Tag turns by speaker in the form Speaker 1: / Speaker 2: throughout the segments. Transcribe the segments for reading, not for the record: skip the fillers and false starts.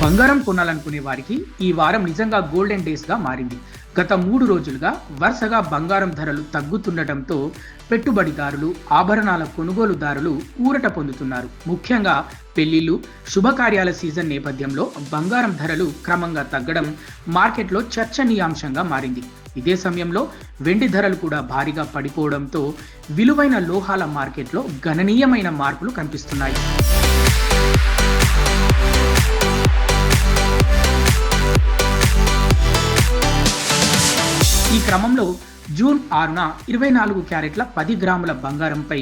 Speaker 1: బంగారం కొనాలనుకునే వారికి ఈ వారం నిజంగా గోల్డెన్ డేస్గా మారింది. గత 3 రోజులుగా వరుసగా బంగారం ధరలు తగ్గుతుండటంతో పెట్టుబడిదారులు, ఆభరణాల కొనుగోలుదారులు ఊరట పొందుతున్నారు. ముఖ్యంగా పెళ్లిళ్లు, శుభకార్యాల సీజన్ నేపథ్యంలో బంగారం ధరలు క్రమంగా తగ్గడం మార్కెట్లో చర్చనీయాంశంగా మారింది. ఇదే సమయంలో వెండి ధరలు కూడా భారీగా పడిపోవడంతో విలువైన లోహాల మార్కెట్లో గణనీయమైన మార్పులు కనిపిస్తున్నాయి. ఈ క్రమంలో జూన్ 6న 24 క్యారెట్ల 10 గ్రాముల బంగారంపై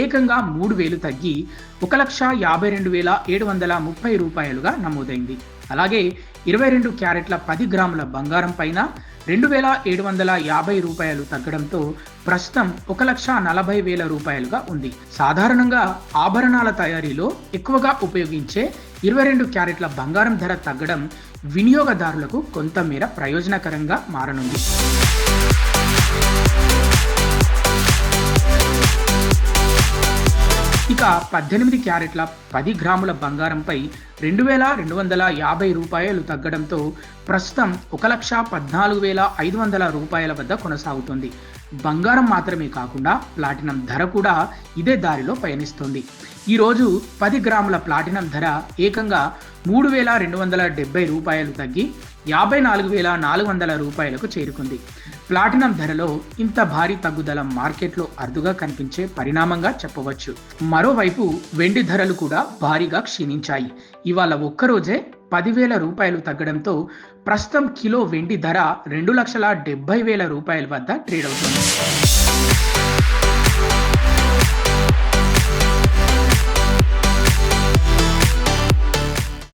Speaker 1: ఏకంగా 3,000 తగ్గి 1,52,730 రూపాయలుగా నమోదైంది. అలాగే 22 క్యారెట్ల 10 గ్రాముల బంగారం పైన 2,750 రూపాయలు తగ్గడంతో ప్రస్తుతం 1,40,000 రూపాయలుగా ఉంది. సాధారణంగా ఆభరణాల తయారీలో ఎక్కువగా ఉపయోగించే 22 క్యారెట్ల బంగారం ధర తగ్గడం వినియోగదారులకు కొంతమేర ప్రయోజనకరంగా మారనుంది. ఇక 18 క్యారెట్ల 10 గ్రాముల బంగారంపై 2,250 రూపాయలు తగ్గడంతో ప్రస్తుతం 1,14,500 రూపాయల వద్ద కొనసాగుతుంది. బంగారం మాత్రమే కాకుండా ప్లాటినం ధర కూడా ఇదే దారిలో పయనిస్తుంది. ఈరోజు 10 గ్రాముల ప్లాటినం ధర ఏకంగా 3,270 రూపాయలు తగ్గి 54,400 రూపాయలకు చేరుకుంది. ప్లాటినం ధరలో ఇంత భారీ తగ్గుదల మార్కెట్లో అరుదుగా కనిపించే పరిణామంగా చెప్పవచ్చు. మరోవైపు వెండి ధరలు కూడా భారీగా క్షీణించాయి. ఇవాళ ఒక్కరోజే 10,000 రూపాయలు తగ్గడంతో ప్రస్తుతం కిలో వెండి ధర 2,70,000 రూపాయల వద్ద ట్రేడ్ అవుతుంది.